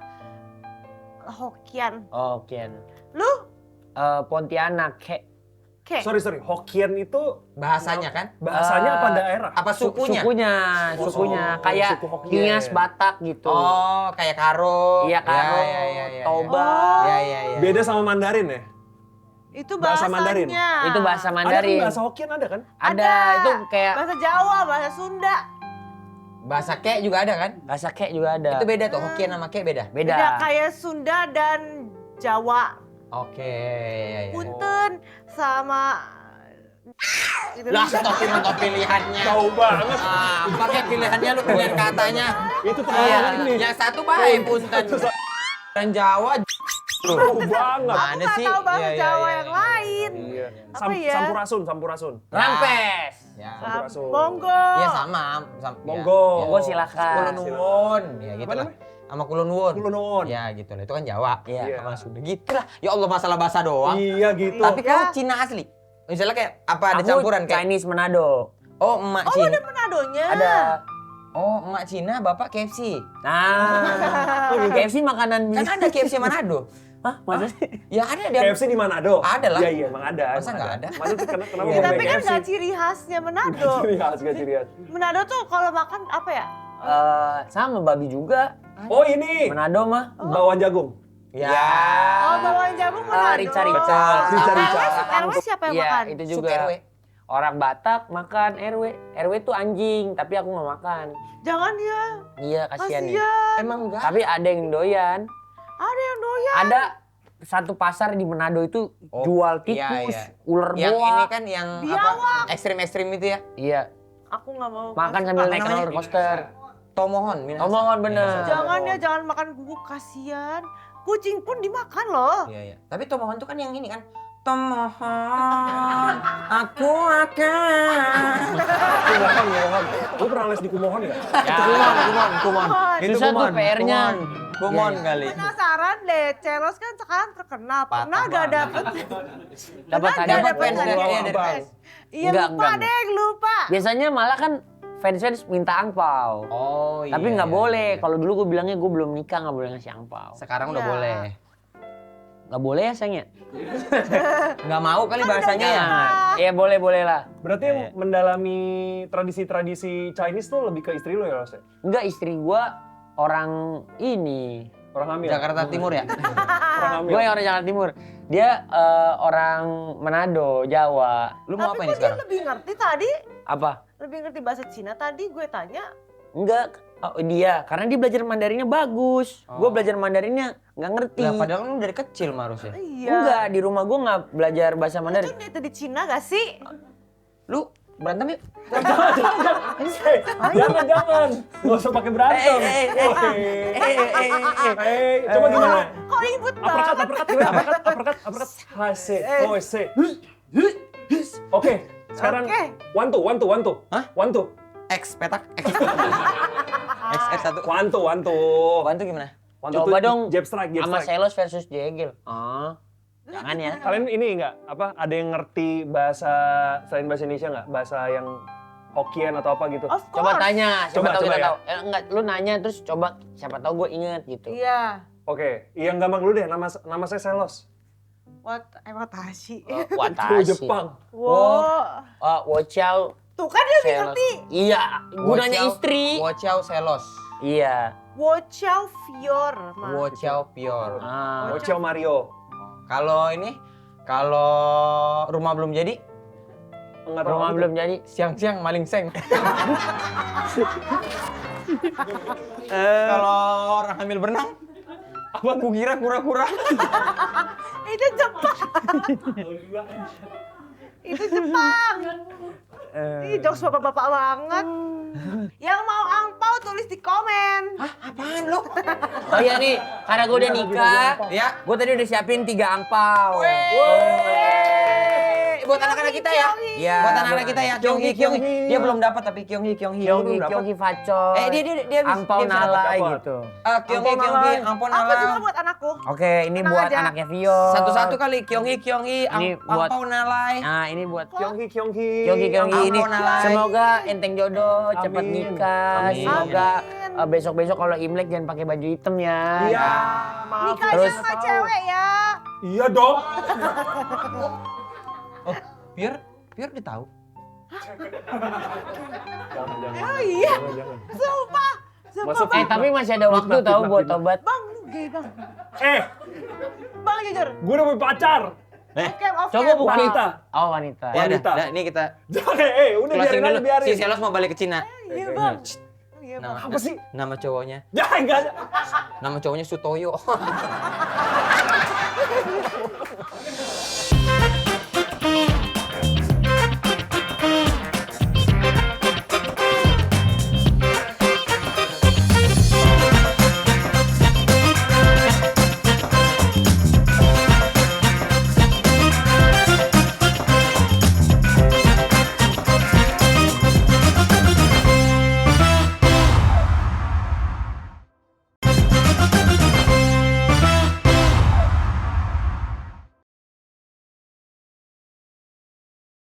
Hokkien. Oh, Kian. Lu? Pontianak, ke. Oke. Sorry. Hokkien itu Bahasanya kan? bahasanya apa daerah? Apa sukunya? Sukunya. Oh, Kayak suku Hokkien. Nias, Batak gitu. Oh, kayak Karo. Iya, Karo, Ya. Toba. Ya. Beda sama Mandarin ya? Itu Bahasa bahasanya. Mandarin? Itu bahasa Ada kan Mandarin. bahasa Hokkien ada kan? Ada, itu kayak Bahasa Jawa, bahasa Sunda. Bahasa Ke juga ada kan? bahasa ke juga ada. Itu beda tuh, Hokkien sama Ke beda? Beda. Beda kayak Sunda dan Jawa. Oke, ya. Punten sama gitu. Lah, stop pilihannya. Jauh banget. Ah, pakai pilihannya lu pilihan katanya. Itu tuh Iya, ini. yang satu baik punten. Dan Jawa lu. Jauh banget. Aku nggak tahu bahasa Iya, Jawa iya, yang iya. lain. Iya. Apa ya? Sampurasun. Rampes. Ya. Sampurasun. Monggo. Iya sama. Monggo. Monggo silakan. Kulo nuwun. Ya gitu Apa lah. Sama kulo nuwun. Kulo nuwun. Ya gitu lah. Itu kan Jawa. Iya. Sama Sunda gitu lah. Ya Allah masalah bahasa doang. Iya gitu. Tapi Ya. kamu Cina asli. Misalnya kayak apa ada Aku campuran kayak Chinese Manado. oh emak Oh, Cina. ada Manadonya. Ada. Oh emak Cina, bapak KFC. Nah, KFC makanan Kan ada KFC Manado. Hah, masa sih? Ya ada dia. KFC di Manado. Ada lah. Iya, emang ada. Masa nggak ada? Masa tuh kenapa Iya. mau Ya, tapi beli kan KFC? nggak ciri khasnya Manado. Ciri khas. Manado tuh kalau makan apa ya? Sama babi juga. Oh ini, Manado mah. bawang jagung. Ya. Oh, bawang jagung Manado. Rica. Rica. RW siapa yang Iya, makan? itu Suka juga. RW. Orang Batak makan RW. RW tuh anjing, tapi aku nggak makan. Jangan ya. Iya, kasihan nih. Kasihan. Emang enggak? Tapi ada yang doyan. Ada yang doyan. Ada satu pasar di Manado itu Oh, jual iya, tikus, iya. ular Yang boa. ini kan yang Biawak. apa? Ekstrim itu ya. Iya, Aku nggak mau. makan sambil naik namanya? roller coaster. Tomohon. Minasa. Omongan bener. Jangan ya, jangan makan bubuk, kasihan. Kucing pun dimakan loh. Iya. Tapi tomohon tuh kan yang ini kan Kumohon, aku akan. Kumohon. Lu pernah les di Kumohon nggak? Ya, Kumon. Itu susah tuh kumon, PR-nya. Kumon Iya, kali. Penasaran deh, Celos kan sekarang terkenal. Pernah Patah gak banget. dapet? Dapat Pernah hadiah gak Dapat fans dapet dari hadiah? dia, dari fans. Iya Enggak, lupa enggak. deh, lupa. Biasanya malah kan fans minta angpau. Oh iya. Tapi nggak iya, boleh. iya. Kalau dulu gue bilangnya gue belum nikah nggak boleh ngasih angpau. Sekarang udah Iya. boleh. Nggak boleh ya sayangnya? Nggak mau kali bahasanya ya. Iya boleh lah. Berarti yang mendalami tradisi-tradisi Chinese tuh lebih ke istri lu ya, Los? Enggak, istri gue orang ini. Orang hamil? Jakarta Timur ya? Orang hamil? Gue yang orang Jakarta Timur. Dia orang Manado, Jawa. Lu mau apa Tapi ini kok dia sekarang? lebih ngerti tadi? Apa? Lebih ngerti bahasa Cina tadi gue tanya. Enggak, dia. Karena dia belajar Mandarinnya bagus. Gue belajar Mandarinnya nggak ngerti. Lah padahal lu dari kecil mah harusnya. Iya. Enggak, di rumah gue nggak belajar bahasa Mandarin. Itu dia tuh di Cina gak sih? Lu berantem yuk. Jangan. Nggak usah pakai berantem. Coba gimana? Kok ribut Uppercut, banget? uppercut. Hase, hose. Oke, sekarang Oke. one two. Hah? One two. X petak X. X1. One two. Bantu gimana? One two Coba tuh dong jab strike. sama Selos versus Jegel. Jangan ya. Kalian ini nggak apa? Ada yang ngerti bahasa selain bahasa Indonesia nggak? Bahasa yang Hokkien atau apa gitu? Of course. Coba tanya, siapa Coba, tahu coba kita ya. tahu. Enggak, lu nanya terus coba siapa tahu gue inget gitu. Iya. Oke, yang gampang dulu deh. Nama saya Selos. Watashi. Itu Watashi. Jepang. Wow. Wochao. Tuh kan dia lebih Selos. ngerti. Iya, gunanya istri. Wochao Selos. Iya. Wochao Fior. Ma. Wochao Pior. Ochao Mario. Kalau ini, kalau rumah belum jadi, Enggak tahu Rumah apa belum jadi. siang-siang maling seng. Kalau orang hamil berenang, Apa tuh? kukira kura-kura. Itu Jepang. Itu Jepang. Ih, jokes bapak-bapak banget. Yang mau angpau tulis di komen. Apaan lu? Oh iya nih, karena gue udah nikah, Ya, gue tadi udah siapin 3 angpau. buat anak-anak kita ya. Iya. Buat anak-anak kita ya. Kyonghi. Dia belum dapat tapi Kyonghi. Kyonghi Facol. Dia bisa angpau dapat. nalai dapat. gitu. Kyonghi, ampun Aku juga nalai. buat anakku. Oke, ini Tenang buat aja. anaknya Vio. Satu-satu kali Kyonghi, Ini buat- ampau nalai. Nah, ini buat Kyonghi. Kyonghi ini. Angpau nalai. Semoga enteng jodoh, cepat Amin. nikah. Amin. Semoga besok-besok kalau Imlek jangan pakai baju hitam ya. Iya, maaf. Nikah Terus- sama cewek ya. Iya dong. Oh, Pior dia tahu. Jangan. Oh iya. Jangan. Sumpah. Masuk. Tapi masih ada waktu tahu buat tobat. Bang, lu gay bang. Bang jujur. Gue udah punya pacar. Off cam, off Coba cam. buka. Wanita. Oh, wanita. Ya udah, Wanita. ini kita Jangan, udah closing biarin aja, dulu. biarin. Si Selos mau balik ke Cina. Iya bang. Iya bang. Nama, Apa sih? nama cowoknya. Jangan, enggak ada. Nama cowoknya Sutoyo.